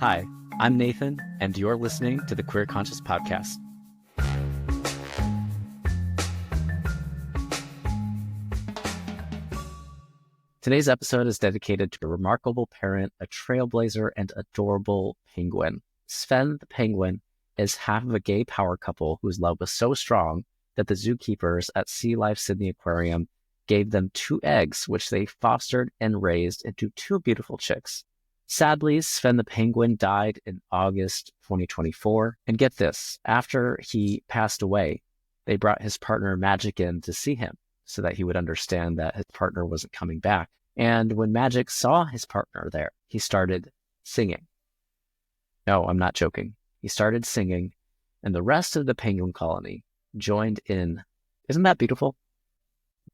Hi, I'm Nathan, and you're listening to the Queer Conscious Podcast. Today's episode is dedicated to a remarkable parent, a trailblazer, and adorable penguin. Sven the penguin is half of a gay power couple whose love was so strong that the zookeepers at Sea Life Sydney Aquarium gave them 2 eggs, which they fostered and raised into 2 beautiful chicks. Sadly, Sven the penguin died in August 2024. And get this, after he passed away, they brought his partner Magic in to see him so that he would understand that his partner wasn't coming back. And when Magic saw his partner there, he started singing. No, I'm not joking. He started singing, and the rest of the penguin colony joined in. Isn't that beautiful?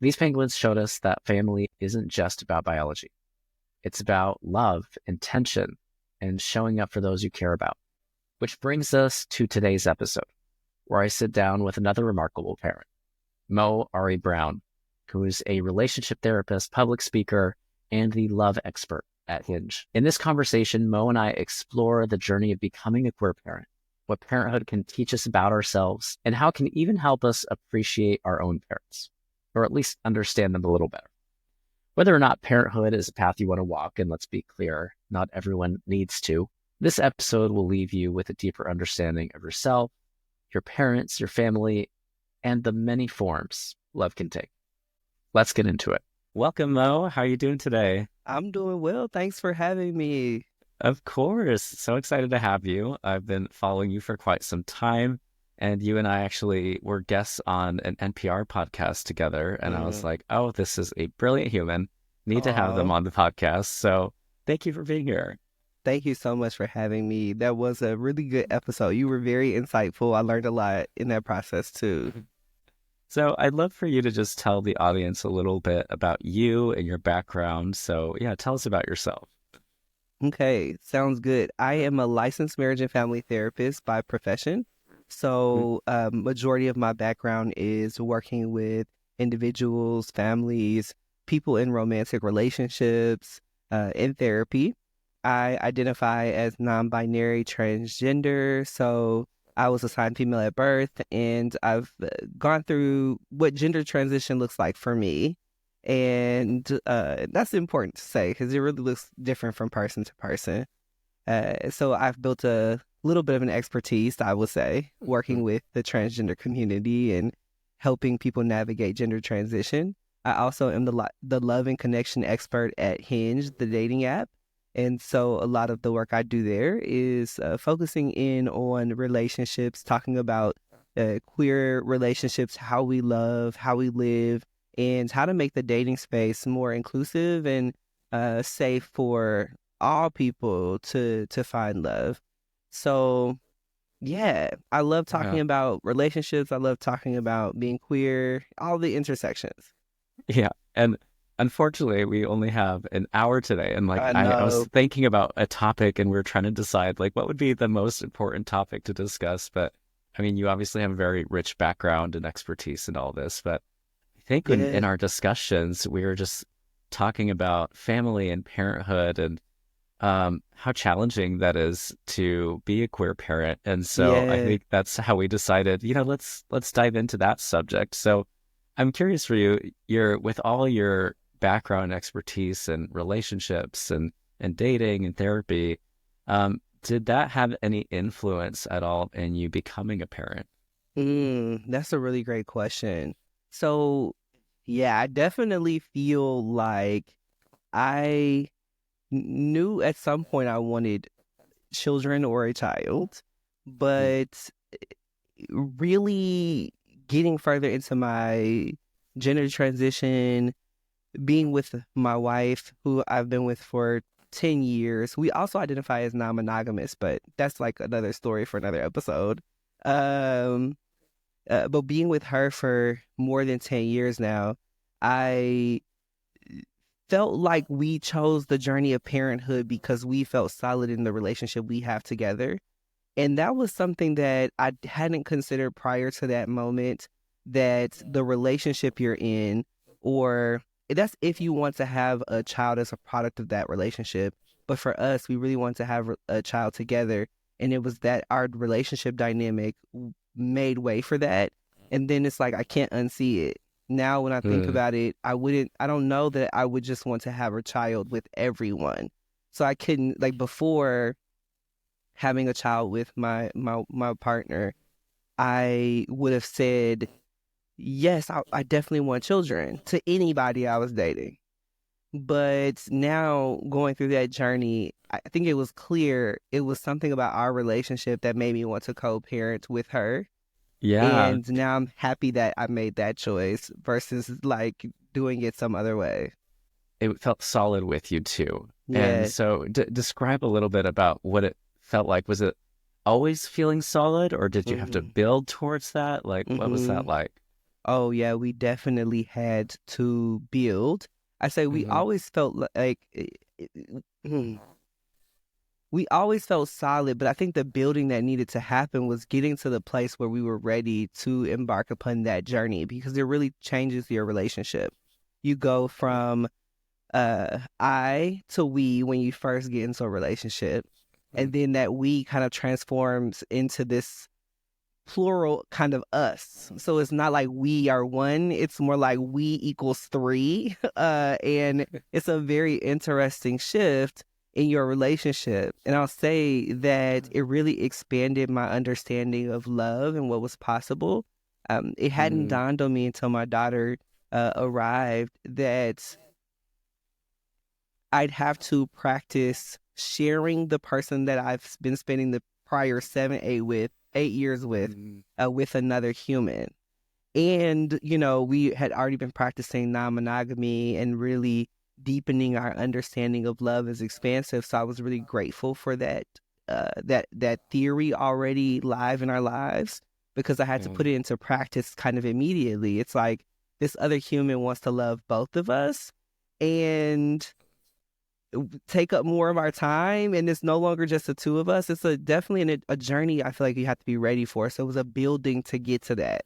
These penguins showed us that family isn't just about biology. It's about love, intention, and showing up for those you care about. Which brings us to today's episode, where I sit down with another remarkable parent, Moe Ari Brown, who is a relationship therapist, public speaker, and the love expert at Hinge. In this conversation, Moe and I explore the journey of becoming a queer parent, what parenthood can teach us about ourselves, and how it can even help us appreciate our own parents, or at least understand them a little better. Whether or not parenthood is a path you want to walk, and let's be clear, not everyone needs to, this episode will leave you with a deeper understanding of yourself, your parents, your family, and the many forms love can take. Let's get into it. Welcome, Mo. How are you doing today? I'm doing well. Thanks for having me. Of course. So excited to have you. I've been following you for quite some time, and you and I actually were guests on an NPR podcast together, and I was like, oh, this is a brilliant human. Need to have them on the podcast. So thank you for being here. Thank you so much for having me. That was a really good episode. You were very insightful. I learned a lot in that process too. So I'd love for you to just tell the audience a little bit about you and your background. So yeah, tell us about yourself. Okay, sounds good. I am a licensed marriage and family therapist by profession. So majority of my background is working with individuals, families, people in romantic relationships, in therapy. I identify as non-binary transgender, so I was assigned female at birth, and I've gone through what gender transition looks like for me. And that's important to say because it really looks different from person to person. So I've built a little bit of an expertise, I would say, working with the transgender community and helping people navigate gender transition. I also am the love and connection expert at Hinge, the dating app. And so a lot of the work I do there is focusing in on relationships, talking about queer relationships, how we love, how we live, and how to make the dating space more inclusive and safe for all people to find love. So, yeah, I love talking about relationships. I love talking about being queer, all the intersections. Yeah. And unfortunately, we only have an hour today. And I was thinking about a topic, and we were trying to decide what would be the most important topic to discuss. But I mean, you obviously have a very rich background and expertise in all this. But I think in our discussions, we were just talking about family and parenthood and how challenging that is to be a queer parent. And so I think that's how we decided, let's dive into that subject. So I'm curious for you, with all your background and expertise and relationships and dating and therapy, did that have any influence at all in you becoming a parent? That's a really great question. So, yeah, I definitely feel like I knew at some point I wanted children or a child, but really getting further into my gender transition, being with my wife, who I've been with for 10 years. We also identify as non-monogamous, but that's like another story for another episode. But being with her for more than 10 years now, I felt like we chose the journey of parenthood because we felt solid in the relationship we have together. And that was something that I hadn't considered prior to that moment, that the relationship you're in, or that's if you want to have a child as a product of that relationship, But for us, we really wanted to have a child together. And it was that our relationship dynamic made way for that. And then it's like, I can't unsee it. Now, when I think Mm. about it, I don't know that I would just want to have a child with everyone. So I couldn't, like, before having a child with my partner, I would have said, yes, I definitely want children to anybody I was dating. But now going through that journey, I think it was clear it was something about our relationship that made me want to co-parent with her. Yeah, And now I'm happy that I made that choice versus like doing it some other way. it felt solid with you too. And Yeah. so describe a little bit about what it felt like. Was it always feeling solid, or did you have to Mm-hmm. build towards that? Like, what was that Mm-hmm. like? Oh yeah, we definitely had to build. I say we Hmm. always felt like we always felt solid, but I think the building that needed to happen was getting to the place where we were ready to embark upon that journey because it really changes your relationship. You go from I to we when you first get into a relationship, and then that we kind of transforms into this plural kind of us. So it's not like we are one, it's more like we equals three. And it's a very interesting shift in your relationship. And I'll say that it really expanded my understanding of love and what was possible. It hadn't Mm. dawned on me until my daughter arrived that I'd have to practice sharing the person that I've been spending the prior 8 years with another human. And, we had already been practicing non-monogamy and really deepening our understanding of love as expansive. So I was really grateful for that theory already live in our lives because I had to put Mm. it into practice kind of immediately. It's like this other human wants to love both of us and take up more of our time, and it's no longer just the two of us. It's definitely a journey I feel like you have to be ready for. So it was a building to get to that.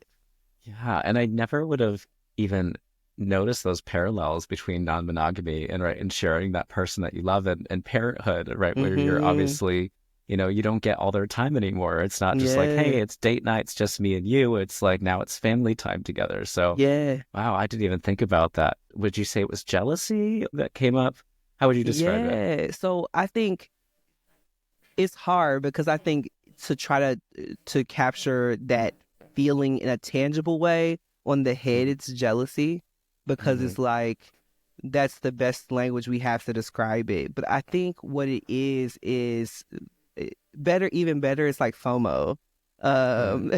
Yeah, and I never would have even noticed those parallels between non-monogamy and right and sharing that person that you love and parenthood, right? Where you're Mm-hmm. obviously, you don't get all their time anymore. It's not just like, hey, Yeah. it's date nights, just me and you. It's like now it's family time together. So, Yeah. wow, I didn't even think about that. Would you say it was jealousy that came up? How would you describe it? Yeah. So I think it's hard because I think to try to capture that feeling in a tangible way on the head, it's jealousy because Mm-hmm. it's like that's the best language we have to describe it. But I think what it is better, even better. It's like FOMO. Mm. Um,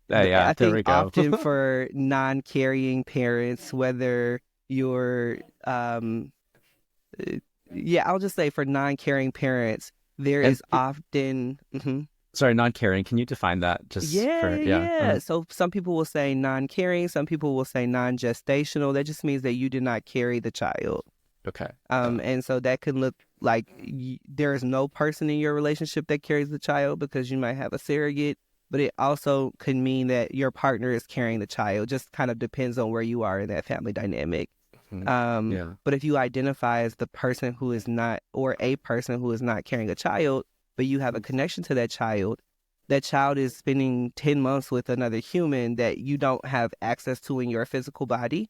Yeah, I there think we go. often for non-carrying parents, whether you're uh, yeah, I'll just say for non-caring parents, there And is often, sorry, non-caring. Can you define that just yeah, for, yeah. yeah. So some people will say non-caring, some people will say non-gestational. That just means that you did not carry the child. Okay. And so that can look like there is no person in your relationship that carries the child because you might have a surrogate, but it also could mean that your partner is carrying the child. Just kind of depends on where you are in that family dynamic. Mhm. Yeah. But if you identify as the person who is not, or a person who is not carrying a child, but you have a connection to that child is spending 10 months with another human that you don't have access to in your physical body.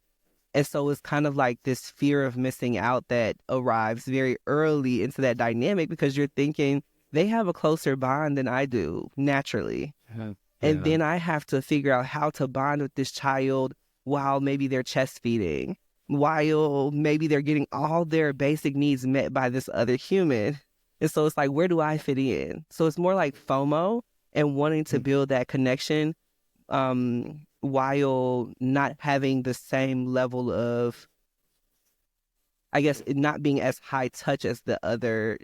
And so it's kind of like this fear of missing out that arrives very early into that dynamic because you're thinking they have a closer bond than I do naturally. Yeah. And Yeah. then I have to figure out how to bond with this child while maybe they're chest feeding, while maybe they're getting all their basic needs met by this other human. And so it's like, where do I fit in? So it's more like FOMO and wanting to Mm. build that connection while not having the same level of, I guess, it not being as high touch as the other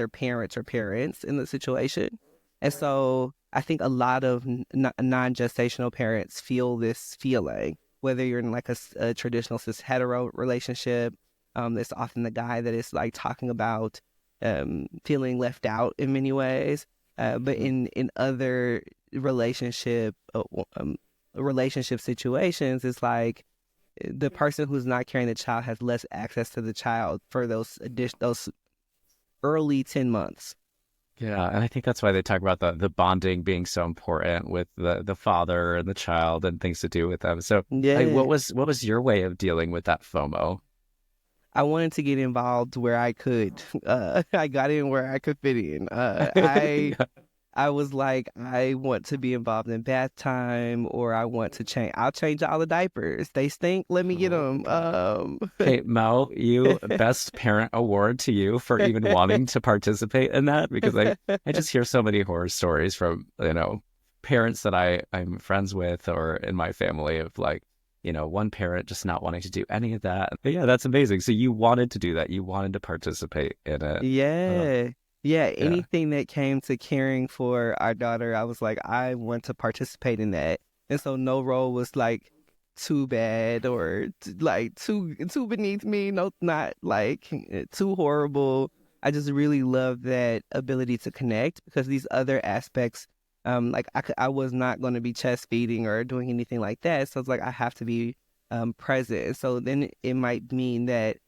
parents or parents in the situation. And so I think a lot of non-gestational parents feel this feeling, whether you're in like a traditional cis hetero relationship. It's often the guy that is like talking about feeling left out in many ways. But Mhm. in other relationship um, relationship situations, it's like the person who's not carrying the child has less access to the child for those early 10 months. Yeah, and I think that's why they talk about the bonding being so important with the father and the child and things to do with them. So, like, Yeah. what was your way of dealing with that FOMO? I wanted to get involved where I could. I got in where I could fit in. Yeah. I was like, I want to be involved in bath time, or I want to change. I'll change all the diapers. They stink. Let me get Oh my them. God. Okay, Mel, you best parent award to you for even wanting to participate in that because I just hear so many horror stories from, parents that I'm friends with or in my family of like, one parent just not wanting to do any of that. But yeah, that's amazing. So you wanted to do that. You wanted to participate in it. Uh, Yeah. Yeah. yeah. Anything that came to caring for our daughter, I was like, I want to participate in that. And so no role was like too bad or like too beneath me. No, not like too horrible. I just really love that ability to connect because these other aspects, like I was not going to be chest feeding or doing anything like that. So it's like I have to be present. So then it might mean that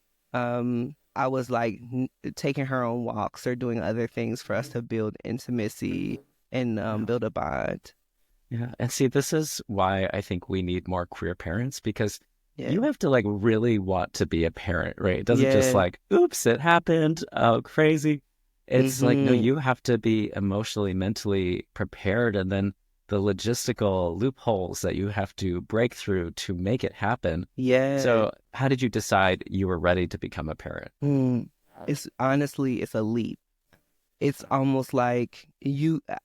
I was like taking her on walks or doing other things for us to build intimacy and Yeah. build a bond. Yeah. And see, this is why I think we need more queer parents because Yeah. you have to like really want to be a parent, right? It doesn't just Yeah. like, oops, it happened. Oh, crazy. It's like, no, Mm-hmm. you have to be emotionally, mentally prepared. And then the logistical loopholes that you have to break through to make it happen. Yeah. So, how did you decide you were ready to become a parent? Mm. It's honestly, it's a leap. It's almost like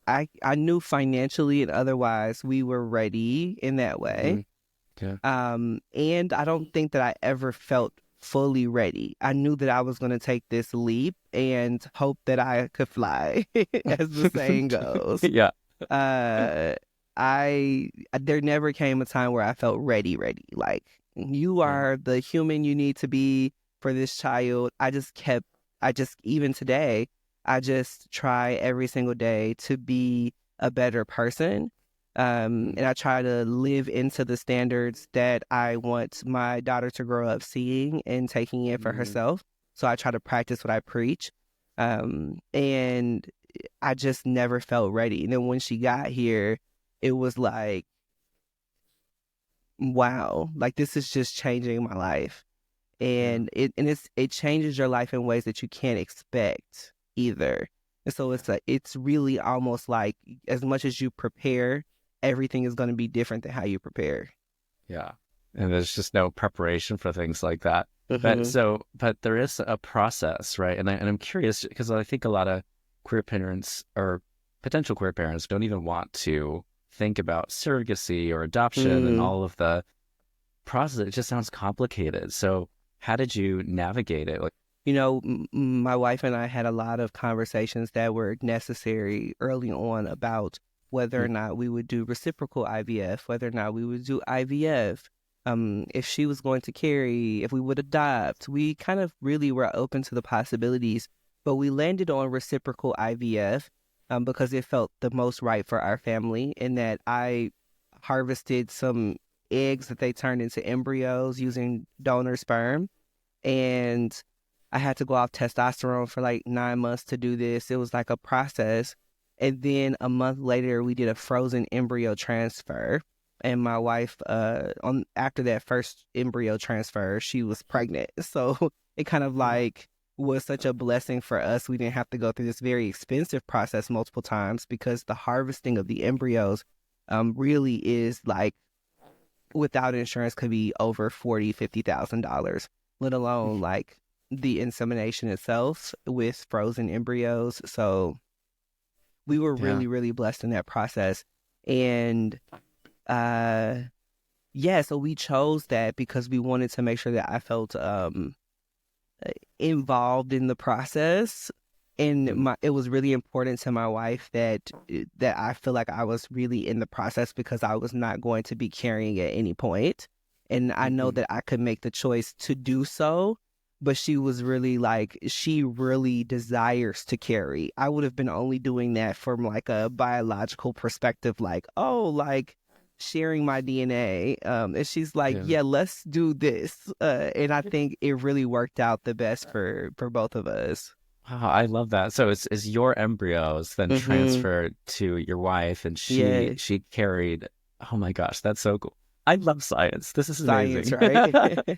I knew financially and otherwise we were ready in that way. Hmm. Yeah. And I don't think that I ever felt fully ready. I knew that I was going to take this leap and hope that I could fly, as the saying goes. Yeah. Uh, there never came a time where I felt ready. Like you Yeah. are the human you need to be for this child. Even today, I just try every single day to be a better person. Mm-hmm. And I try to live into the standards that I want my daughter to grow up seeing and taking it for herself. So I try to practice what I preach. And I just never felt ready. And then when she got here, it was like, wow, like this is just changing my life. Yeah. And it changes your life in ways that you can't expect either. And so it's really almost like as much as you prepare, everything is going to be different than how you prepare. Yeah. And there's just no preparation for things like that. Hmm. But there is a process, right? And I'm curious because I think a lot of queer parents or potential queer parents don't even want to think about surrogacy or adoption and Mm. all of the process. It just sounds complicated. So how did you navigate it? Like, My wife and I had a lot of conversations that were necessary early on about whether or mm, not we would do reciprocal IVF, whether or not we would do IVF, if she was going to carry, if we would adopt. We kind of really were open to the possibilities, but we landed on reciprocal IVF because it felt the most right for our family, in that I harvested some eggs that they turned into embryos using donor sperm, and I had to go off testosterone for like 9 months to do this. It was like a process. And then a month later, we did a frozen embryo transfer. And my wife, on after that first embryo transfer, she was pregnant. So it kind of mm, like was such a blessing for us. We didn't have to go through this very expensive process multiple times because the harvesting of the embryos really is like, without insurance, could be over $40,000, $50,000, let alone like the insemination itself with frozen embryos. So we were yeah. really, really blessed in that process. And uh yeah, so we chose that because we wanted to make sure that I felt involved in the process. And Mm, it was really important to my wife that I feel like I was really in the process because I was not going to be carrying at any point. And I know mhm. that I could make the choice to do so, but she was really like, she really desires to carry. I would have been only doing that from like a biological perspective, like, oh, like sharing my DNA. And she's like, Yeah. yeah, let's do this. And I think it really worked out the best for both of us. Wow, I love that. So it's is your embryos then Mm-hmm. transferred to your wife, and she Yes. she carried. Oh my gosh, that's so cool. I love science. This is Science, amazing. right?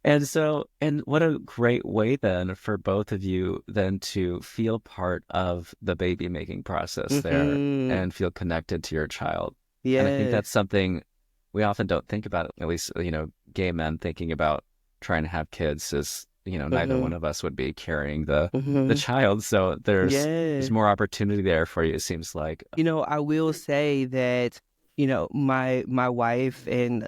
And so, and what a great way then for both of you then to feel part of the baby making process there Mm-hmm. and feel connected to your child. And I think that's Yes. something we often don't think about, at least, gay men thinking about trying to have kids is, neither Mm-hmm. one of us would be carrying the Mm-hmm. child. So there's Yeah. more opportunity there for you, it seems like. I will say that, my wife and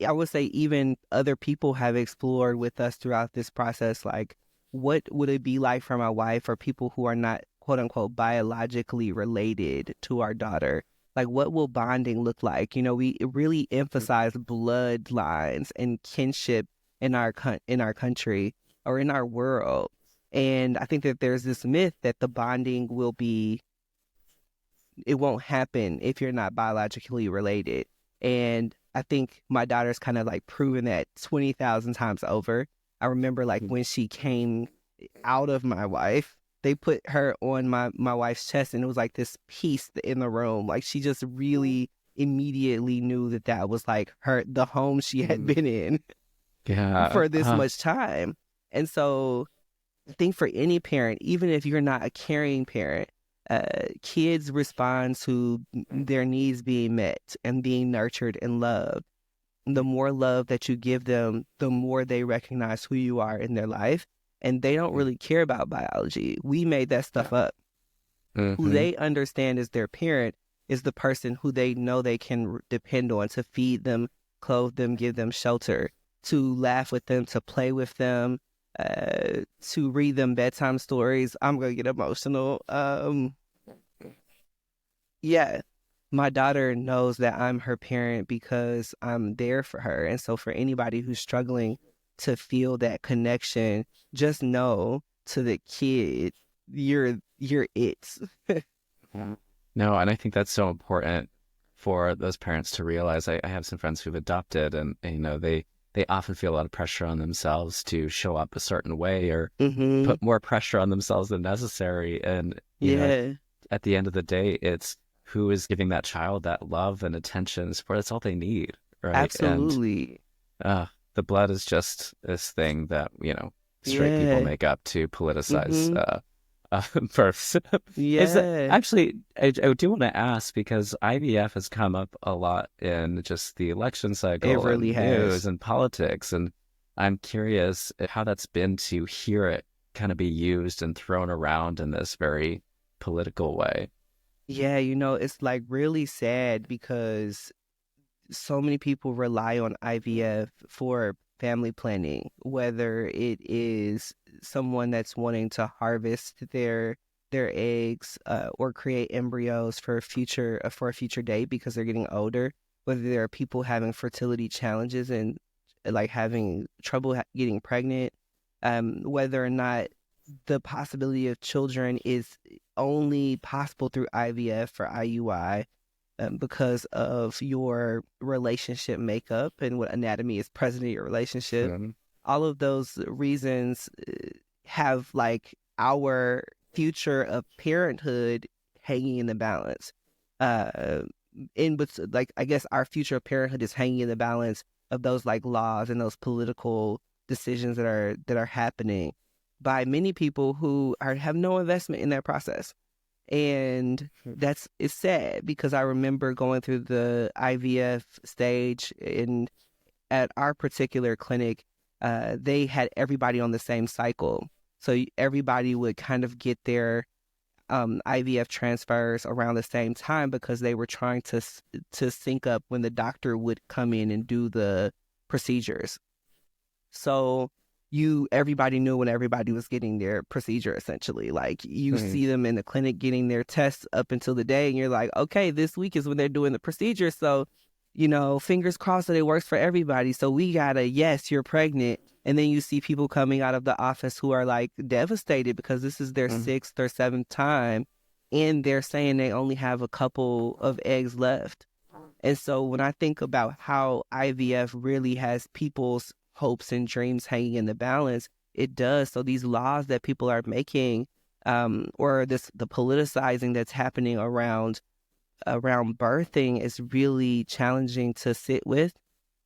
I would say even other people have explored with us throughout this process, like what would it be like for my wife or people who are not quote unquote biologically related to our daughter? Like what will bonding look like? We really emphasize bloodlines and kinship in our country or in our world. And I think that there's this myth that the bonding will be it won't happen if you're not biologically related. And I think my daughter's kind of like proven that 20,000 times over. I remember like when she came out of my wife, they put her on my wife's chest and it was like this peace in the room. Like she just really immediately knew that that was like the home she had Mm. been in Yeah. for this much time. And so I think for any parent, even if you're not a caring parent, kids respond to their needs being met and being nurtured and loved. The more love that you give them, the more they recognize who you are in their life. And they don't really care about biology. We made that stuff up. Who Hmm. they understand as their parent is the person who they know they can depend on to feed them, clothe them, give them shelter, to laugh with them, to play with them, to read them bedtime stories. I'm gonna get emotional. Yeah, my daughter knows that I'm her parent because I'm there for her, and so for anybody who's struggling to feel that connection, just know to the kid, you're it. No, and I think that's so important for those parents to realize. I have some friends who've adopted, and they often feel a lot of pressure on themselves to show up a certain way or Mm-hmm. put more pressure on themselves than necessary. And Yeah, at the end of the day, it's who is giving that child that love and attention and support. That's all they need, right? And absolutely. uh, the blood is just this thing that straight people Yeah. make up to politicize Mm-hmm. births. Is that Yeah. actually? I do want to ask because IVF has come up a lot in just the election It cycle really and news has. and politics, and I'm curious how that's been to hear it kind of be used and thrown around in this very political way. Yeah, it's like really sad because so many people rely on IVF for family planning, whether it is someone that's wanting to harvest their eggs or create embryos for a future date because they're getting older, whether there are people having fertility challenges and like having trouble getting pregnant, whether or not the possibility of children is only possible through IVF or IUI because of your relationship makeup and what anatomy is present in your relationship. Mhm. All of those reasons have like our future of parenthood hanging in the balance. Uh, in with like I guess our future of parenthood is hanging in the balance of those like laws and those political decisions that are happening by many people who have no investment in that process. And it's sad because I remember going through the IVF stage in at our particular clinic. They had everybody on the same cycle, so everybody would kind of get their IVF transfers around the same time because they were trying to sync up when the doctor would come in and do the procedures. So everybody knew when everybody was getting their procedure essentially. Like you Mhm. see them in the clinic getting their tests up until the day and you're like, okay, this week is when they're doing the procedure. So, fingers crossed that it works for everybody. So we got a yes, you're pregnant. And then you see people coming out of the office who are like devastated because this is their Mhm. sixth or seventh time. And they're saying they only have a couple of eggs left. And so when I think about how IVF really has people's hopes and dreams hanging in the balance, it does. So these laws that people are making, or the politicizing that's happening around birthing is really challenging to sit with,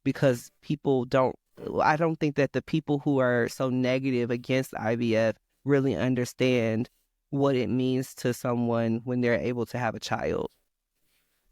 because I don't think that the people who are so negative against IVF really understand what it means to someone when they're able to have a child.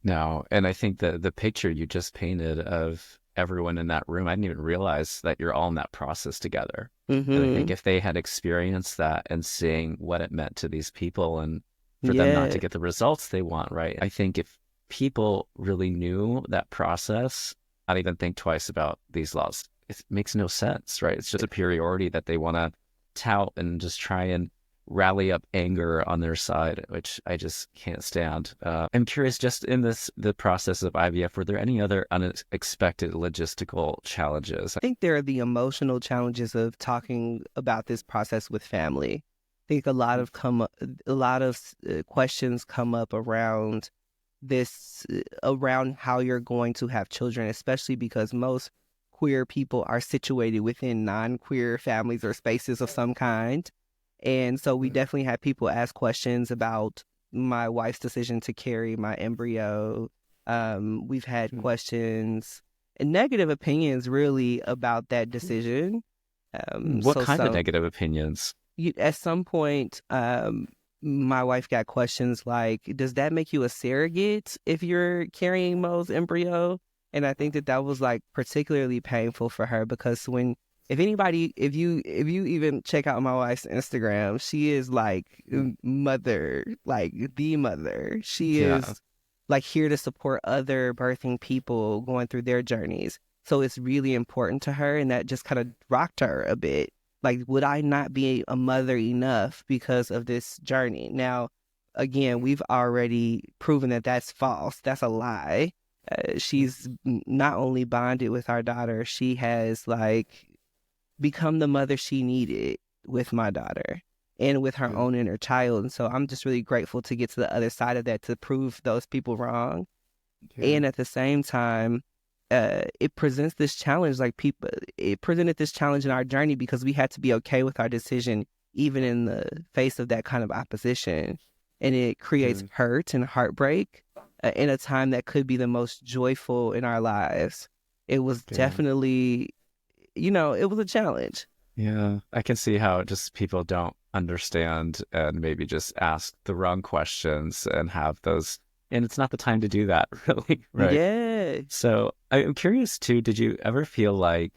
No, and I think the picture you just painted of everyone in that room, I didn't even realize that you're all in that process together. And I think Mm-hmm. if they had experienced that and seeing what it meant to these people and for them not to Yeah. get the results they want, right? I think if people really knew that process, not even think twice about these laws, it makes no sense, right? It's just a superiority that they want to tout and just try and rally up anger on their side, which I just can't stand. I'm curious, just in the process of IVF, were there any other unexpected logistical challenges? I think there are the emotional challenges of talking about this process with family. I think a lot of questions come up around around how you're going to have children, especially because most queer people are situated within non-queer families or spaces of some kind. And so we definitely had people ask questions about my wife's decision to carry my embryo. We've had questions and negative opinions really about that decision. What So kind of some negative opinions? At some point, my wife got questions like, "Does that make you a surrogate if you're carrying Mo's embryo?" And I think that that was like particularly painful for her, because if you even check out my wife's Instagram, she is like mother, like the mother. She Yeah. is like here to support other birthing people going through their journeys. So it's really important to her, and that just kind of rocked her a bit. Like, would I not be a mother enough because of this journey? Now, again, we've already proven that that's false. That's a lie. She's not only bonded with our daughter, she has like become the mother she needed with my daughter and with her own inner child. And so I'm just really grateful to get to the other side of that, to prove those people wrong. Yeah. And at the same time, it presents this challenge, it presented this challenge in our journey, because we had to be okay with our decision even in the face of that kind of opposition. And it creates hurt and heartbreak in a time that could be the most joyful in our lives. It was Yeah. definitely, it was a challenge. Yeah, I can see how just people don't understand and maybe just ask the wrong questions and have those, and it's not the time to do that, really, right? Yeah. So I'm curious too, did you ever feel like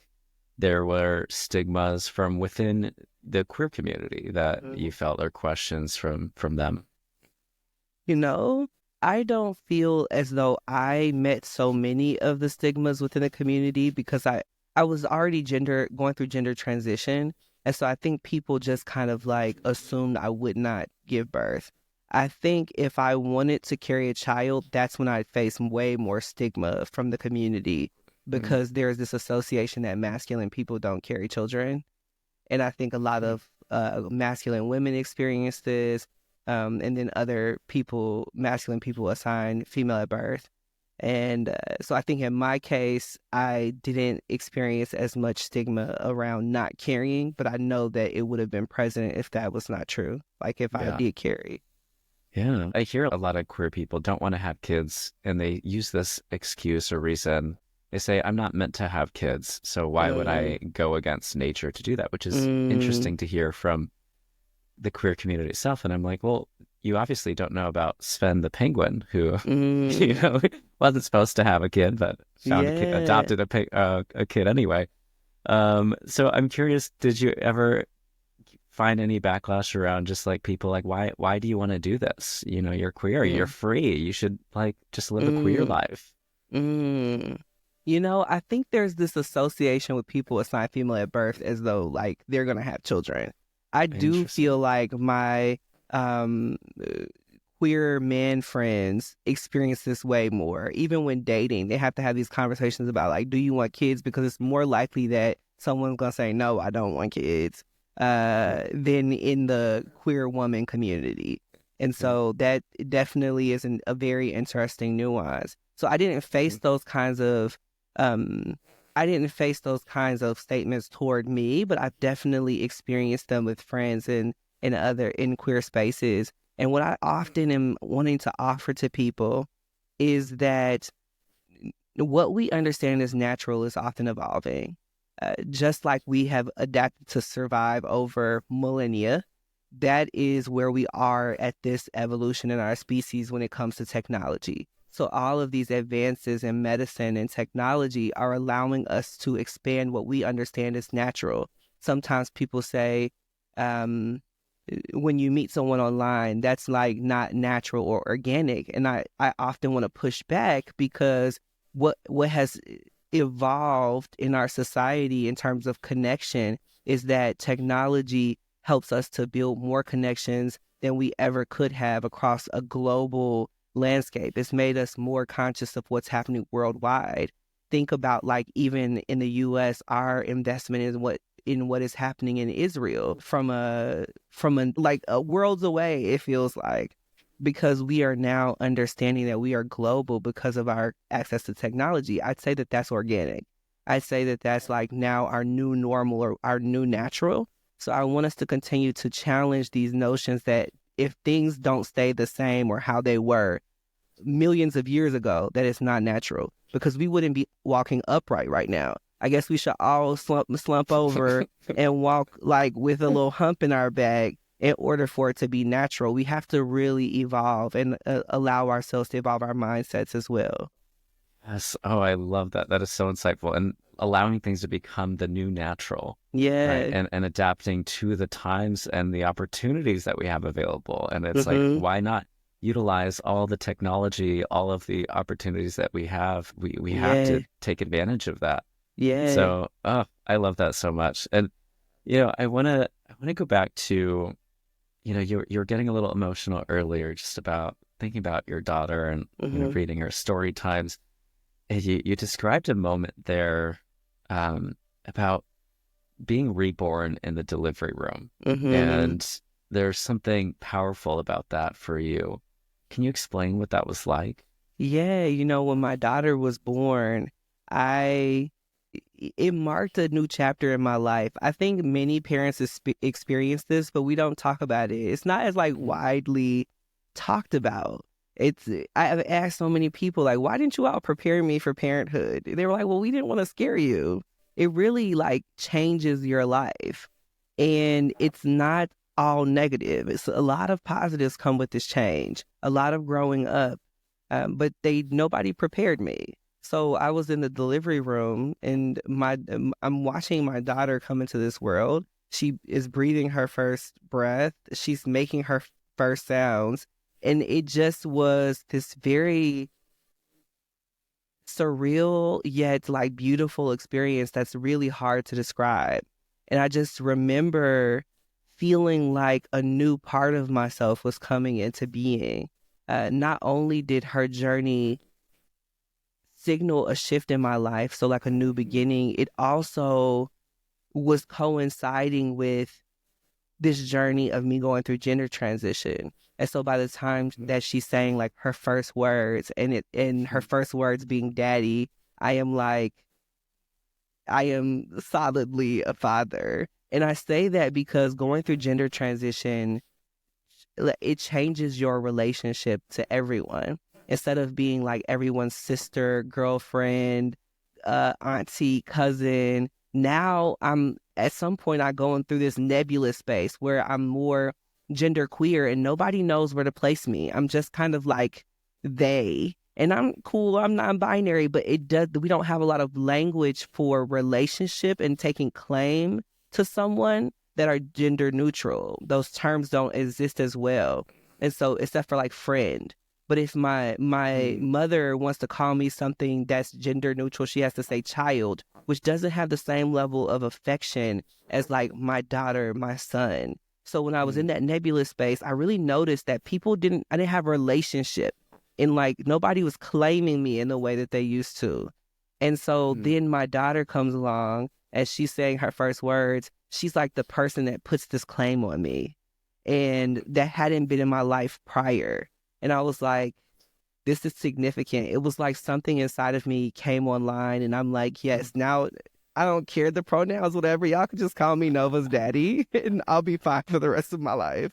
there were stigmas from within the queer community that you felt or questions from them? You know, I don't feel as though I met so many of the stigmas within the community, because I was already going through gender transition. And so I think people just kind of like assumed I would not give birth. I think if I wanted to carry a child, that's when I'd face way more stigma from the community, Mm, because there's this association that masculine people don't carry children. And I think a lot of masculine women experience this, and then other people, masculine people, assign female at birth. And so I think in my case, I didn't experience as much stigma around not carrying, but I know that it would have been present if that was not true. Like if I yeah. did carry. Yeah. I hear a lot of queer people don't want to have kids and they use this excuse or reason. They say, I'm not meant to have kids, so why would Mm, I go against nature to do that? Which is mm, interesting to hear from the queer community itself. And I'm like, well, you obviously don't know about Sven the penguin, who, mm, wasn't supposed to have a kid, but found a kid, yeah. adopted a kid anyway. So I'm curious, did you ever find any backlash around just like people like, why do you want to do this? You're queer, you're Mm, free. You should like just live a queer mm, life. mm. I think there's this association with people assigned female at birth as though like they're gonna have children. I do feel Interesting. like my um queer men friends experience this way more. Even when dating, they have to have these conversations about like, do you want kids? Because it's more likely that someone's gonna say, no, I don't want kids, Yeah. than in the queer woman community. And Yeah. so that definitely is a very interesting nuance. So I didn't face those kinds of um I didn't face those kinds of statements toward me, but I've definitely experienced them with friends and other in queer spaces. And what I often am wanting to offer to people is that what we understand as natural is often evolving. Just like we have adapted to survive over millennia, that is where we are at this evolution in our species when it comes to technology. So all of these advances in medicine and technology are allowing us to expand what we understand as natural. Sometimes people say, when you meet someone online, that's like not natural or organic. And I often want to push back because what has evolved in our society in terms of connection is that technology helps us to build more connections than we ever could have across a global landscape. It's made us more conscious of what's happening worldwide. Think about, like, even in the US, our investment in what is happening in Israel from a like a worlds away, it feels like, because we are now understanding that we are global because of our access to technology. I'd say that that's organic. I'd say that that's like now our new normal or our new natural. So I want us to continue to challenge these notions that if things don't stay the same or how they were millions of years ago, that it's not natural, because we wouldn't be walking upright right now. I guess we should all slump over and walk like with a little hump in our back in order for it to be natural. We have to really evolve and allow ourselves to evolve our mindsets as well. Yes. Oh, I love that. That is so insightful. And allowing things to become the new natural, right? Yeah. And adapting to the times and the opportunities that we have available. And it's like, Mm-hmm. why not utilize all the technology, all of the opportunities that we have? We have Yeah. to take advantage of that. Yeah. So, oh, I love that so much. And I wanna go back to, you're getting a little emotional earlier just about thinking about your daughter and Mm-hmm. reading her story times. And you described a moment there about being reborn in the delivery room. Mm-hmm. And there's something powerful about that for you. Can you explain what that was like? Yeah, when my daughter was born, I it marked a new chapter in my life. I think many parents experience this, but we don't talk about it. It's not as like Mhm. widely talked about. I've asked so many people, like, why didn't you all prepare me for parenthood? They were like, well, we didn't want to scare you. It really like changes your life, and it's not all negative. It's a lot of positives come with this change. A lot of growing up, but nobody prepared me. So I was in the delivery room, and I'm watching my daughter come into this world. She is breathing her first breath. She's making her first sounds, and it just was this very surreal yet like beautiful experience that's really hard to describe. And I just remember feeling like a new part of myself was coming into being. Not only did her journey signal a shift in my life, so like a new beginning, it also was coinciding with this journey of me going through gender transition. And so by the time that she's saying like her first words, and her first words being daddy, I am like, I am solidly a father. And I say that because going through gender transition, it changes your relationship to everyone. Instead of being like everyone's sister, girlfriend, auntie, cousin, now I'm at some point I going through this nebulous space where I'm more gender queer and nobody knows where to place me. I'm just kind of like they. And I'm cool, I'm non-binary, but we don't have a lot of language for relationship and taking claim to someone that are gender neutral. Those terms don't exist as well. And so, except for like friend. But if my Mm. mother wants to call me something that's gender neutral, she has to say child, which doesn't have the same level of affection as like my daughter, my son. So when I was in Mm. that nebulous space, I really noticed that I didn't have a relationship, and like nobody was claiming me in the way that they used to. And so Mm. then my daughter comes along, as she's saying her first words, she's like the person that puts this claim on me, and that hadn't been in my life prior. And I was like, this is significant. It was like something inside of me came online, and I'm like, yes, now I don't care the pronouns, whatever. Y'all can just call me Nova's daddy, and I'll be fine for the rest of my life.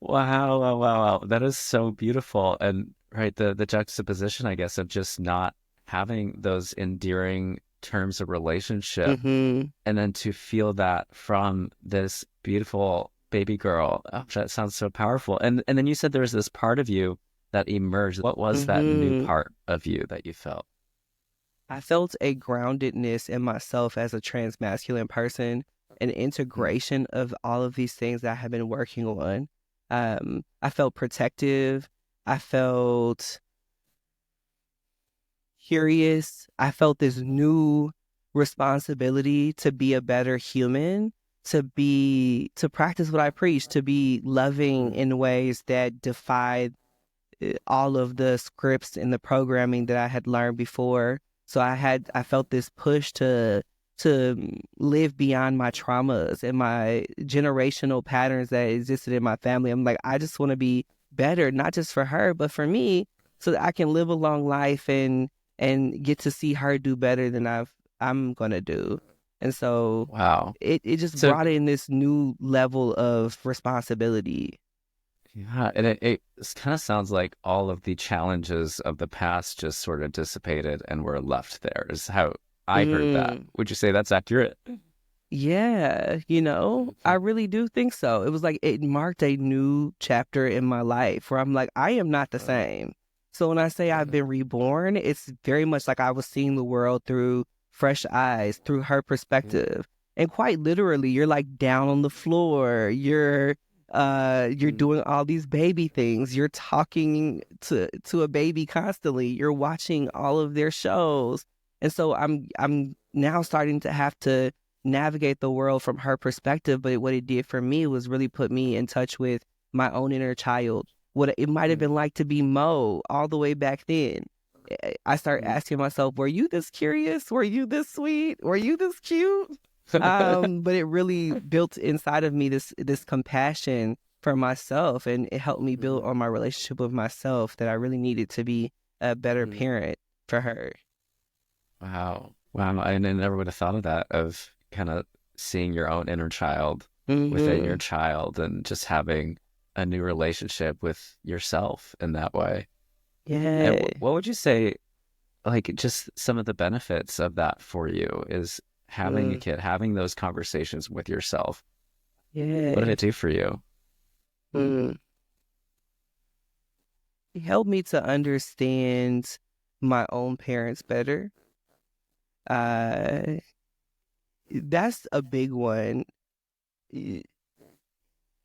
Wow, wow, wow, wow. That is so beautiful. And right, the juxtaposition, I guess, of just not having those endearing terms of relationship Hmm. and then to feel that from this beautiful baby girl. Oh, that sounds so powerful. And then you said there was this part of you that emerged. What was that new Hmm. part of you that you felt? I felt a groundedness in myself as a transmasculine person, an Mm, integration of all of these things that I have been working on. I felt protective. I felt curious. I felt this new responsibility to be a better human, to practice what I preach, to be loving mm, in ways that defy all of the scripts and the programming that I had learned before. So I felt this push to live beyond my traumas and my generational patterns that existed in my family. I'm like, I just want to be better, not just for her, but for me, so that I can live a long life and get to see her do better than I'm gonna do. And so wow. it just So brought in this new level of responsibility. yeah, and it kind of sounds like all of the challenges of the past just sort of dissipated and were left there, is how I heard that. Mm. Would you say that's accurate? Yeah, I really do think so. It was like it marked a new chapter in my life where I'm like, I am not the same. So when I say I've been reborn, it's very much like I was seeing the world through fresh eyes, through her perspective. And quite literally, you're like down on the floor. You're doing all these baby things. You're talking to a baby constantly. You're watching all of their shows. And so I'm now starting to have to navigate the world from her perspective. But what it did for me was really put me in touch with my own inner child. What it might have been like to be Moe all the way back then. I start asking myself, were you this curious? Were you this sweet? Were you this cute? But it really built inside of me this compassion for myself, and it helped me build on my relationship with myself that I really needed to be a better parent for her. Wow. Wow. I never would have thought of that, of kind of seeing your own inner child within your Hmm. child and just having a new relationship with yourself in that way. And Yeah. what would you say, like, just some of the benefits of that for you is having a Mm. kid, having those conversations with yourself? What did Yeah. it do for you? Mm. It helped me to understand my own parents better. Uh, that's a big one. Eh,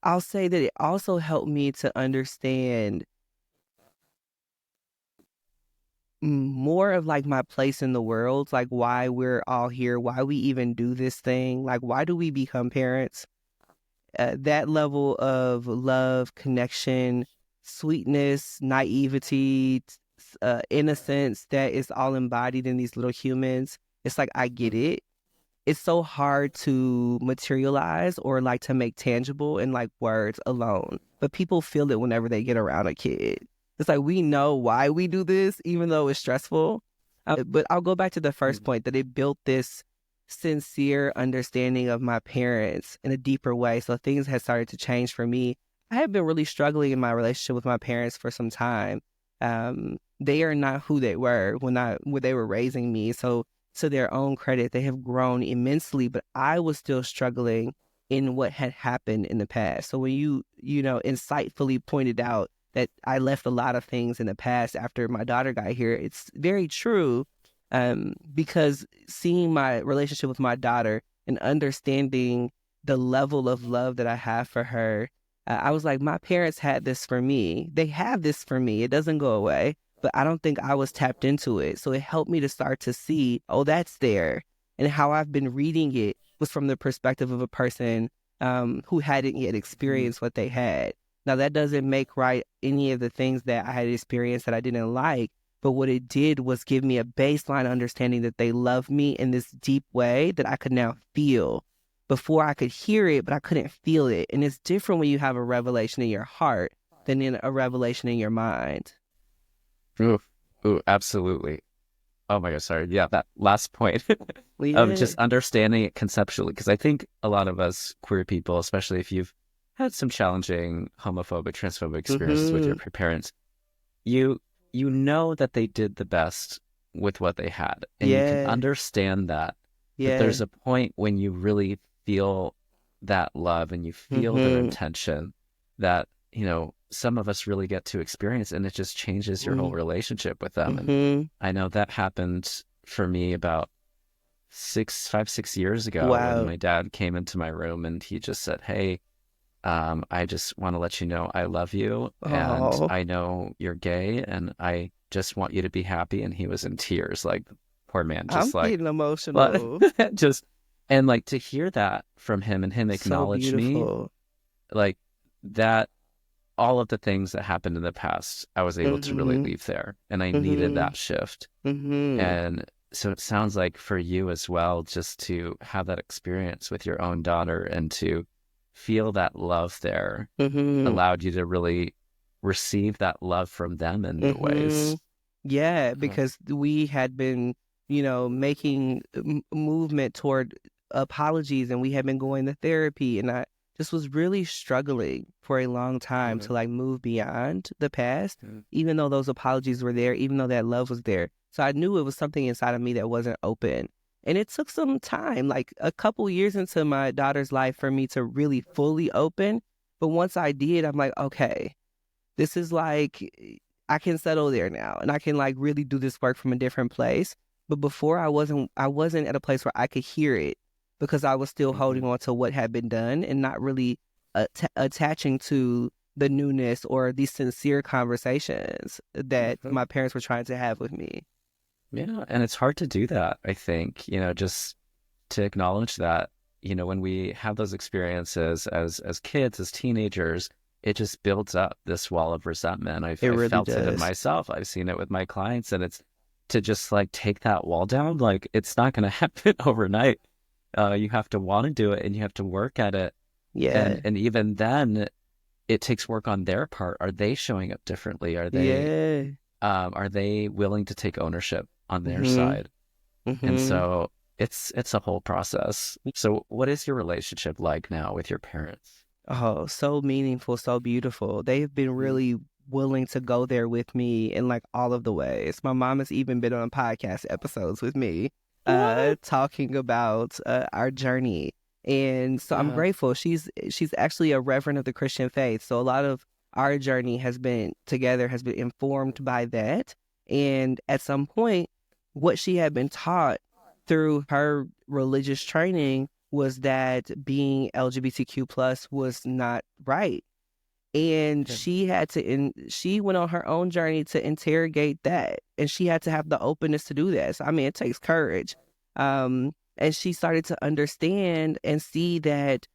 I'll say that it also helped me to understand more of like my place in the world, like why we're all here, why we even do this thing, like why do we become parents? That level of love, connection, sweetness, naivety, innocence that is all embodied in these little humans. It's like, I get it. It's so hard to materialize or like to make tangible in like words alone. But people feel it whenever they get around a kid. It's like we know why we do this, even though it's stressful. But I'll go back to the first point that it built this sincere understanding of my parents in a deeper way. So things had started to change for me. I have been really struggling in my relationship with my parents for some time. They are not who they were when they were raising me. So to their own credit, they have grown immensely, but I was still struggling in what had happened in the past. So when you insightfully pointed out that I left a lot of things in the past after my daughter got here, it's very true. Because seeing my relationship with my daughter and understanding the level of love that I have for her, I was like, my parents had this for me. They have this for me. It doesn't go away, but I don't think I was tapped into it. So it helped me to start to see, oh, that's there. And how I've been reading it was from the perspective of a person who hadn't yet experienced what they had. Now, that doesn't make right any of the things that I had experienced that I didn't like. But what it did was give me a baseline understanding that they love me in this deep way that I could now feel. Before I could hear it, but I couldn't feel it. And it's different when you have a revelation in your heart than in a revelation in your mind. Ooh, ooh, absolutely. Oh my God, sorry. Yeah, that last point of Yeah. just understanding it conceptually, because I think a lot of us queer people, especially if you've had some challenging homophobic, transphobic experiences with your Mm-hmm. parents, you you know that they did the best with what they had, and you can Yeah. understand that. But Yeah. there's a point when you really feel that love and you feel their Mm-hmm. intention that, some of us really get to experience, and it just changes your whole relationship with them. And Mm-hmm. I know that happened for me about 6 years ago when Wow. my dad came into my room and he just said, "Hey, I just want to let you know I love you, and Oh, I know you're gay, and I just want you to be happy." And he was in tears, like, poor man, I'm just like, getting but emotional. just, and like to hear that from him and him So acknowledge me, beautiful. like that, all of the things that happened in the past, I was able to really Mm-hmm. leave there, and I needed Mm-hmm. that shift. Mm-hmm. And so it sounds like for you as well, just to have that experience with your own daughter and to feel that love there Mm-hmm. allowed you to really receive that love from them in new Mm-hmm. ways. Yeah, Uh-huh. because we had been, making movement toward apologies, and we had been going to therapy, and I just was really struggling for a long time Uh-huh. to like move beyond the past, Uh-huh. even though those apologies were there, even though that love was there. So I knew it was something inside of me that wasn't open. And it took some time, like a couple years into my daughter's life, for me to really fully open. But once I did, I'm like, okay, this is like I can settle there now and I can like really do this work from a different place. But before I wasn't at a place where I could hear it because I was still holding Mhm. on to what had been done and not really attaching to the newness or these sincere conversations that Mhm. my parents were trying to have with me. Yeah, and it's hard to do that, I think, just to acknowledge that, when we have those experiences as kids, as teenagers, it just builds up this wall of resentment. I've It I've really felt it in does. myself. I've seen it with my clients, and it's to just like take that wall down. Like, it's not going to happen overnight. You have to want to do it, and you have to work at it. And Yeah. and even then, it takes work on their part. Are they showing up differently? Yeah. Are they willing to take ownership on their Mhm. side? And Mhm. so it's a whole process. So what is your relationship like now with your parents? Oh, so meaningful, so beautiful. They've been Mhm. really willing to go there with me in like all of the ways. My mom has even been on podcast episodes with me, What? talking about our journey. And so I'm Uh, grateful. She's actually a reverend of the Christian faith. So a lot of our journey has been informed by that. And at some point, what she had been taught through her religious training was that being LGBTQ plus was not right. And okay. she went on her own journey to interrogate that. And she had to have the openness to do that. So, I mean, it takes courage. And she started to understand and see that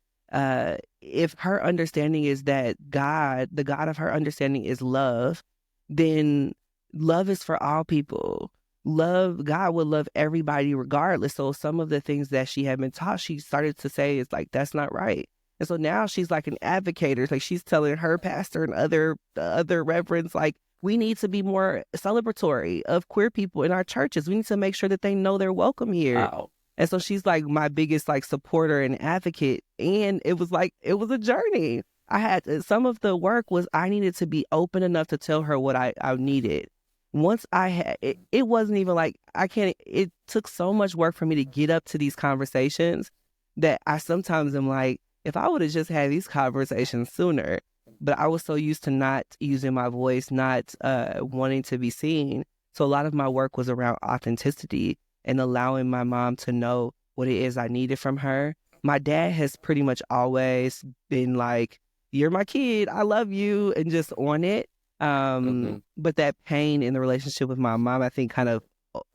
if her understanding is that the God of her understanding is love, then love is for all people. God will love everybody regardless. So some of the things that she had been taught, she started to say is like, that's not right. And so now she's like an advocate. Like she's telling her pastor and other reverends, like, we need to be more celebratory of queer people in our churches. We need to make sure that they know they're welcome here. Wow. And so she's like my biggest like supporter and advocate. And it was a journey. I had some of the work was I needed to be open enough to tell her what I needed. Once I had it, it wasn't even like I can't, it took so much work for me to get up to these conversations that I sometimes am like, if I would have just had these conversations sooner, but I was so used to not using my voice, not wanting to be seen. So a lot of my work was around authenticity and allowing my mom to know what it is I needed from her. My dad has pretty much always been like, "You're my kid, I love you," and just on it. Hmm. But that pain in the relationship with my mom, I think, kind of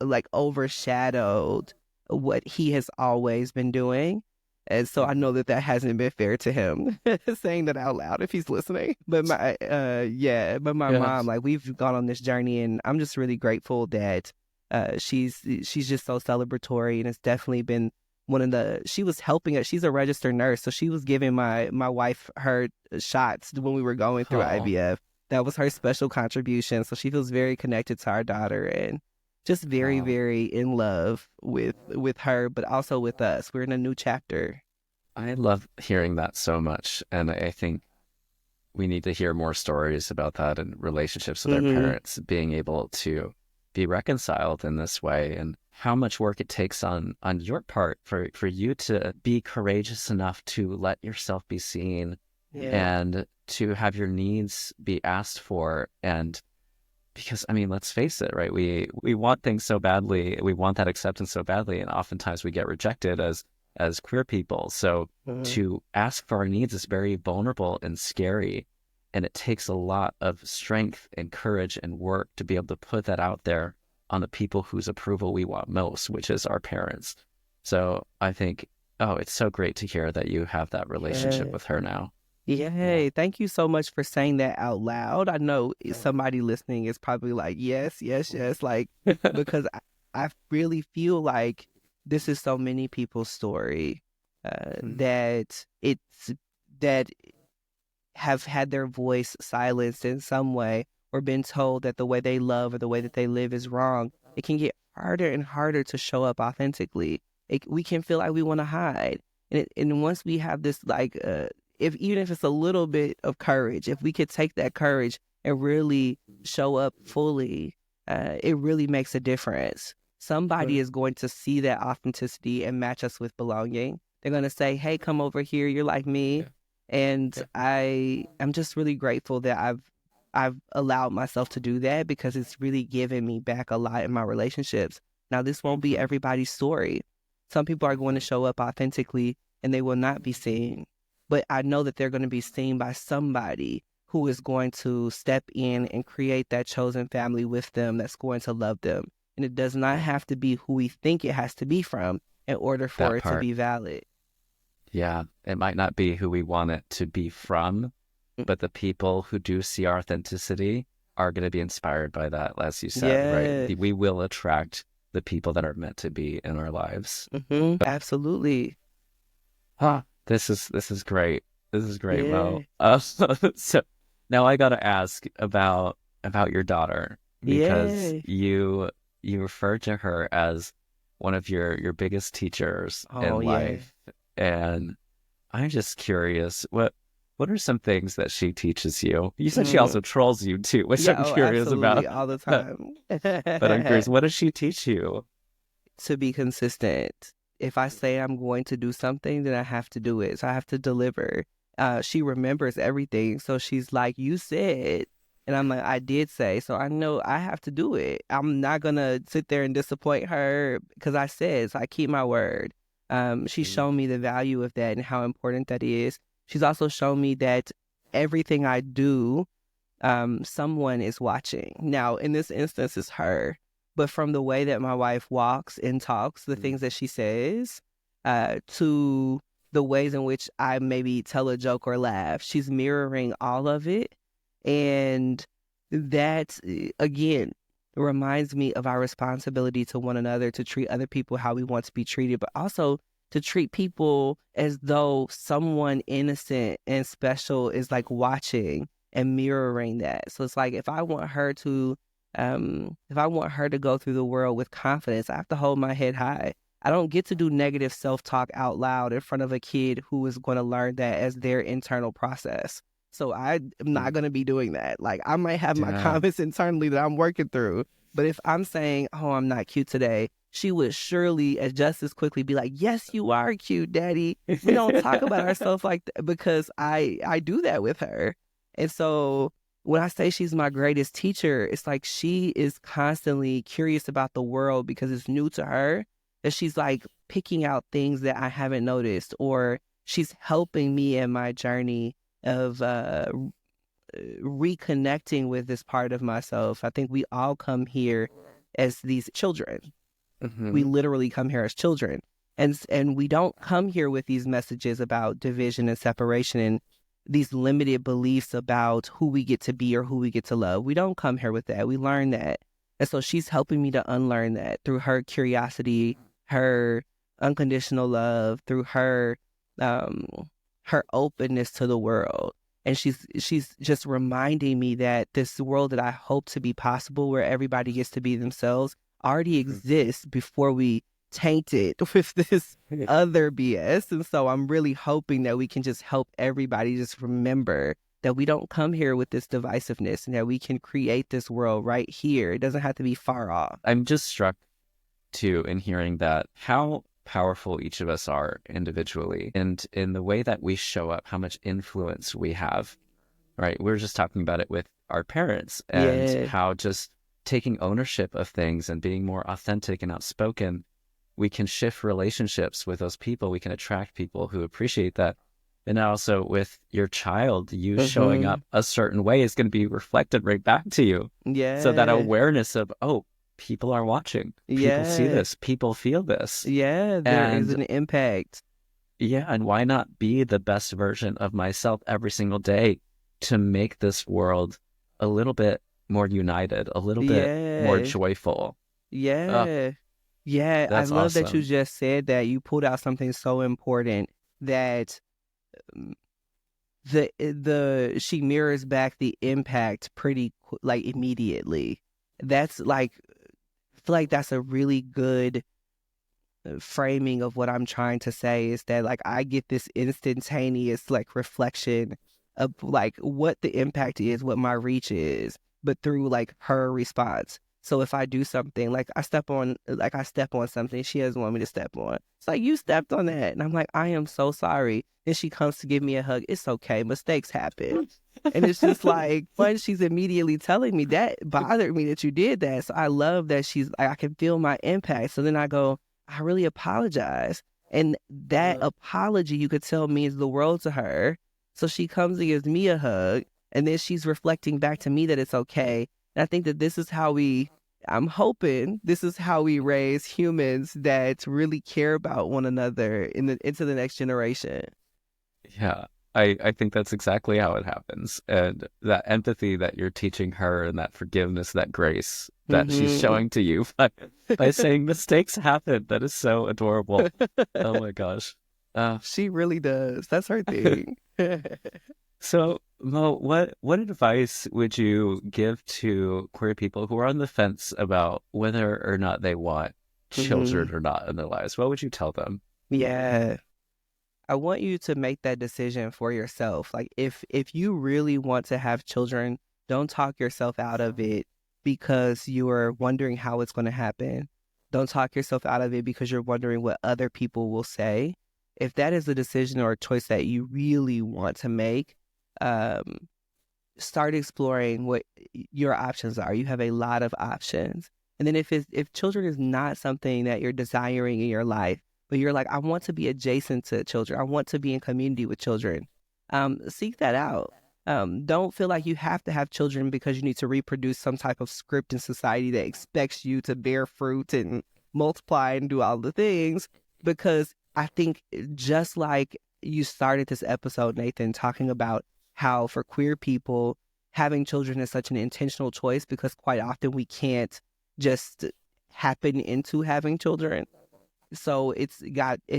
like overshadowed what he has always been doing. And so I Hmm. know that that hasn't been fair to him, saying that out loud if he's listening. But but my mom, Yes. like we've gone on this journey, and I'm just really grateful that she's just so celebratory, and it's definitely been she was helping us. She's a registered nurse, so she was giving my wife her shots when we were going through Oh, IVF. That was her special contribution. So she feels very connected to our daughter and just very, Wow. very in love with her, but also with us. We're in a new chapter. I love hearing that so much. And I think we need to hear more stories about that and relationships with our Mm-hmm. parents being able to be reconciled in this way, and how much work it takes on your part for you to be courageous enough to let yourself be seen Yeah. and to have your needs be asked for. And because I mean, let's face it, right? We want things so badly, we want that acceptance so badly, and oftentimes we get rejected as queer people. So Mm-hmm. to ask for our needs is very vulnerable and scary, and it takes a lot of strength and courage and work to be able to put that out there on the people whose approval we want most, which is our parents. So I think, oh, it's so great to hear that you have that relationship Yeah. with her now. Yeah. Yay. Thank you so much for saying that out loud. I know somebody listening is probably like, yes, yes, yes. Like, because I really feel like this is so many people's story that that have had their voice silenced in some way or been told that the way they love or the way that they live is wrong. It can get harder and harder to show up authentically. We can feel like we want to hide. And once we have this, like, if even if it's a little bit of courage, if we could take that courage and really show up fully, it really makes a difference. Somebody is going to see that authenticity and match us with belonging. They're going to say, hey, come over here. You're like me. And I'm just really grateful that I've allowed myself to do that because it's really given me back a lot in my relationships. Now, this won't be everybody's story. Some people are going to show up authentically and they will not be seen. But I know that they're going to be seen by somebody who is going to step in and create that chosen family with them that's going to love them. And it does not have to be who we think it has to be from in order for That it to part. be valid. Yeah, it might not be who we want it to be from, Mm. but the people who do see our authenticity are going to be inspired by that, as you said, right? Yeah. We will attract the people that are meant to be in our lives. Absolutely. This is great. This is great, Mo. Yeah. So now I got to ask about your daughter, because Yeah. you refer to her as one of your biggest teachers Oh, in yeah. life, and I'm just curious, what are some things that she teaches you? You said she Mm. also trolls you too, which Yeah. I'm Oh, curious about. absolutely. All the But time. I'm curious, what does she teach you? To be consistent. If I say I'm going to do something, then I have to do it. So I have to deliver. She remembers everything. So she's like, you said. And I'm like, I did say. So I know I have to do it. I'm not going to sit there and disappoint her because I said, so I keep my word. She's shown me the value of that and how important that is. She's also shown me that everything I do, someone is watching. Now, in this instance, it's her, but from the way that my wife walks and talks, the things that she says, to the ways in which I maybe tell a joke or laugh, she's mirroring all of it. And that, again, reminds me of our responsibility to one another to treat other people how we want to be treated, but also to treat people as though someone innocent and special is like watching and mirroring that. So it's like if I want her to go through the world with confidence, I have to hold my head high. I don't get to do negative self-talk out loud in front of a kid who is going to learn that as their internal process. So I am not going to be doing that. Like I might have my Yeah. comments internally that I'm working through, but if I'm saying, "Oh, I'm not cute today," she would surely just as quickly be like, "Yes, you are cute, Daddy." We don't talk about ourselves like that because I do that with her. And so when I say she's my greatest teacher, it's like she is constantly curious about the world because it's new to her, that she's like picking out things that I haven't noticed, or she's helping me in my journey of reconnecting with this part of myself. I think we all come here as these children. We Hmm. literally come here as children. And we don't come here with these messages about division and separation and these limited beliefs about who we get to be or who we get to love. We don't come here with that. We learn that. And so she's helping me to unlearn that through her curiosity, her unconditional love, through her her openness to the world. And she's just reminding me that this world that I hope to be possible, where everybody gets to be themselves, already exists before we taint it with this other BS. And so I'm really hoping that we can just help everybody just remember that we don't come here with this divisiveness, and that we can create this world right here. It doesn't have to be far off. I'm just struck too in hearing that how powerful each of us are individually, and in the way that we show up, how much influence we have, right? We were just talking about it with our parents, and Yeah. how just taking ownership of things and being more authentic and outspoken, we can shift relationships with those people. We can attract people who appreciate that. And also with your child, you showing up a certain way is going to be reflected right back to you. Yeah. So that awareness of, oh, people are watching. People see this. People feel this. Yeah, there is an impact. Yeah, and why not be the best version of myself every single day to make this world a little bit more united, a little bit more joyful? Yeah. Yeah, I That's love that you awesome. just said that. You pulled out something so important, that she mirrors back the impact pretty like immediately. That's like, I feel like that's a really good framing of what I'm trying to say, is that like I get this instantaneous like reflection of like what the impact is, what my reach is, but through like her response. So if I do something, like I step on something she doesn't want me to step on, it's like, you stepped on that, and I'm like, I am so sorry. Then she comes to give me a hug. It's okay, mistakes happen. And it's just like, when she's immediately telling me that bothered me that you did that. So I love that she's like, I can feel my impact. So then I go, I really apologize. And that apology, you could tell, means the world to her. So she comes and gives me a hug, and then she's reflecting back to me that it's okay. And I think that I'm hoping this is how we raise humans that really care about one another into the next generation. Yeah, I think that's exactly how it happens. And that empathy that you're teaching her, and that forgiveness, that grace that she's showing to you by saying mistakes happen, that is so adorable. Oh my gosh. She really does. That's her thing. So, Mo, what advice would you give to queer people who are on the fence about whether or not they want children or not in their lives? What would you tell them? Yeah. I want you to make that decision for yourself. Like, if you really want to have children, don't talk yourself out of it because you are wondering how it's going to happen. Don't talk yourself out of it because you're wondering what other people will say. If that is a decision or a choice that you really want to make, start exploring what your options are. You have a lot of options. And then if children is not something that you're desiring in your life, but you're like, I want to be adjacent to children, I want to be in community with children, seek that out. Don't feel like you have to have children because you need to reproduce some type of script in society that expects you to bear fruit and multiply and do all the things. Because I think, just like you started this episode, Nathan, talking about how for queer people, having children is such an intentional choice, because quite often we can't just happen into having children. So it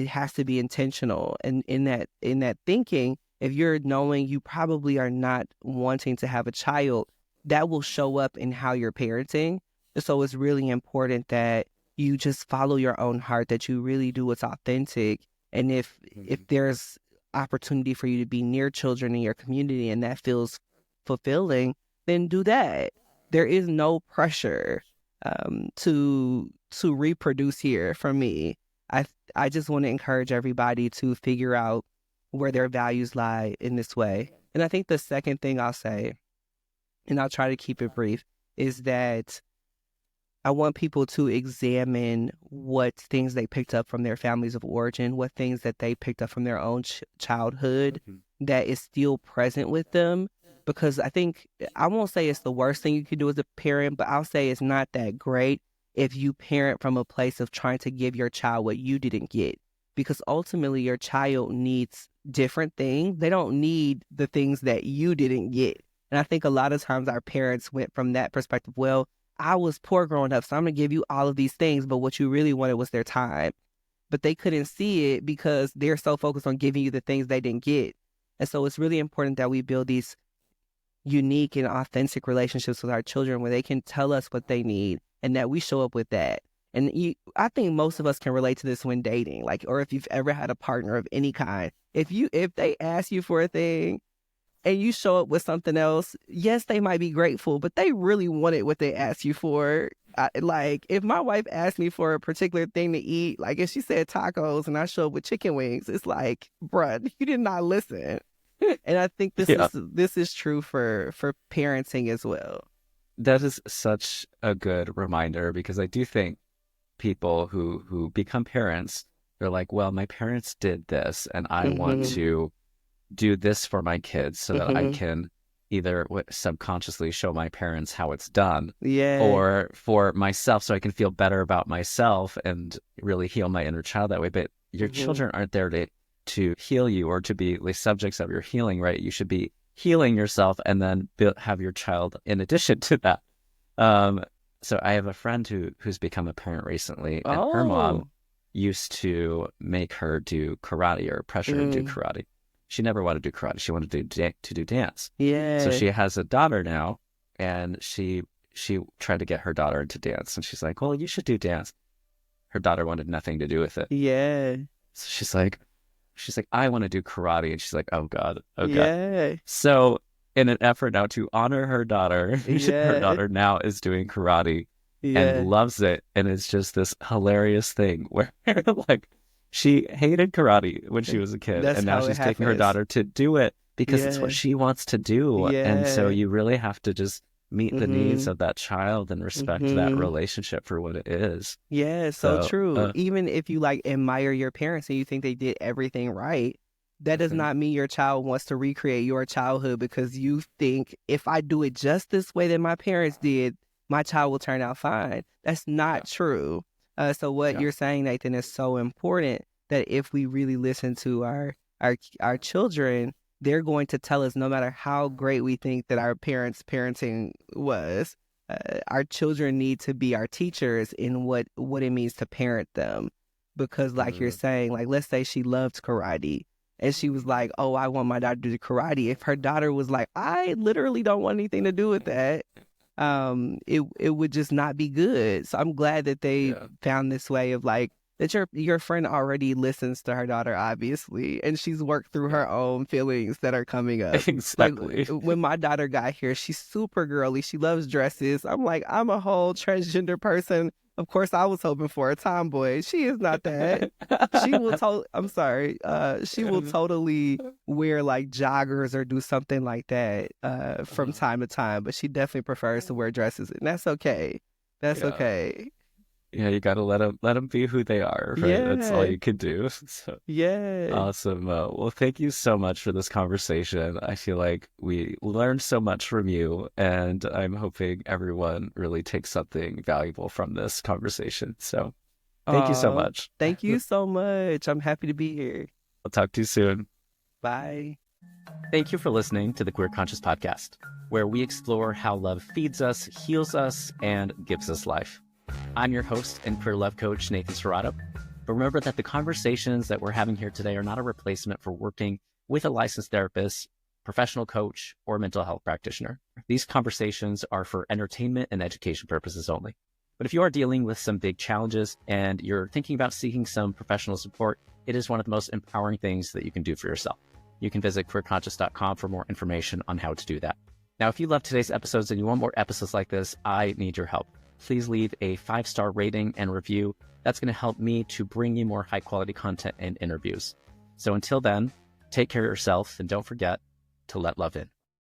has to be intentional. And in that thinking, if you're knowing you probably are not wanting to have a child, that will show up in how you're parenting. So it's really important that you just follow your own heart, that you really do what's authentic. And if there's opportunity for you to be near children in your community and that feels fulfilling, then do that. There is no pressure to reproduce here from me. I just want to encourage everybody to figure out where their values lie in this way. And I think the second thing I'll say, and I'll try to keep it brief, is that I want people to examine what things they picked up from their families of origin, what things that they picked up from their own childhood that is still present with them. Because I think, I won't say it's the worst thing you could do as a parent, but I'll say it's not that great if you parent from a place of trying to give your child what you didn't get. Because ultimately your child needs different things. They don't need the things that you didn't get. And I think a lot of times our parents went from that perspective. Well, I was poor growing up, so I'm going to give you all of these things, but what you really wanted was their time. But they couldn't see it because they're so focused on giving you the things they didn't get. And so it's really important that we build these unique and authentic relationships with our children where they can tell us what they need and that we show up with that. And I think most of us can relate to this when dating, like, or if you've ever had a partner of any kind. If they ask you for a thing and you show up with something else, yes, they might be grateful, but they really wanted what they asked you for. Like, if my wife asked me for a particular thing to eat, like if she said tacos and I show up with chicken wings, it's like, bruh, you did not listen. And I think this is true for parenting as well. That is such a good reminder, because I do think people who become parents, they're like, well, my parents did this and I want to do this for my kids so that I can either subconsciously show my parents how it's done, or for myself so I can feel better about myself and really heal my inner child that way. But your children aren't there to heal you or to be the subjects of your healing, right? You should be healing yourself and then have your child in addition to that. So I have a friend who's become a parent recently, and her mom used to make her do karate or pressure her to do karate. She never wanted to do karate. She wanted to do dance. Yeah. So she has a daughter now, and she tried to get her daughter into dance, and she's like, well, you should do dance. Her daughter wanted nothing to do with it. Yeah. So she's like, I want to do karate. And she's like, oh God. Yeah. So in an effort now to honor her daughter, her daughter now is doing karate and loves it. And it's just this hilarious thing where like she hated karate when she was a kid. And now she's taking her daughter to do it because it's what she wants to do. And so you really have to just meet the needs of that child and respect that relationship for what it is. Yeah, so true. Even if you like admire your parents and you think they did everything right, that does not mean your child wants to recreate your childhood because you think, if I do it just this way that my parents did, my child will turn out fine. That's not true. So what you're saying, Nathan, is so important, that if we really listen to our children, they're going to tell us, no matter how great we think that our parents' parenting was, our children need to be our teachers in what it means to parent them. Because like you're saying, like, let's say she loved karate and she was like, oh, I want my daughter to do karate. If her daughter was like, I literally don't want anything to do with that, it would just not be good. So I'm glad that they found this way of like, that your friend already listens to her daughter, obviously, and she's worked through her own feelings that are coming up. Exactly. Like, when my daughter got here, she's super girly. She loves dresses. I'm like, I'm a whole transgender person. Of course, I was hoping for a tomboy. She is not that. She will totally wear like joggers or do something like that from time to time, but she definitely prefers to wear dresses, and that's okay. That's okay. Yeah, you got to let them be who they are, right? Yeah. That's all you can do. So, awesome. Well, thank you so much for this conversation. I feel like we learned so much from you, and I'm hoping everyone really takes something valuable from this conversation. So thank you so much. Thank you so much. I'm happy to be here. I'll talk to you soon. Bye. Thank you for listening to the Queer Conscious Podcast, where we explore how love feeds us, heals us, and gives us life. I'm your host and queer love coach, Nathan Serrato. But remember that the conversations that we're having here today are not a replacement for working with a licensed therapist, professional coach, or mental health practitioner. These conversations are for entertainment and education purposes only. But if you are dealing with some big challenges and you're thinking about seeking some professional support, it is one of the most empowering things that you can do for yourself. You can visit queerconscious.com for more information on how to do that. Now, if you love today's episodes and you want more episodes like this, I need your help. Please leave a 5-star rating and review. That's going to help me to bring you more high-quality content and interviews. So until then, take care of yourself and don't forget to let love in.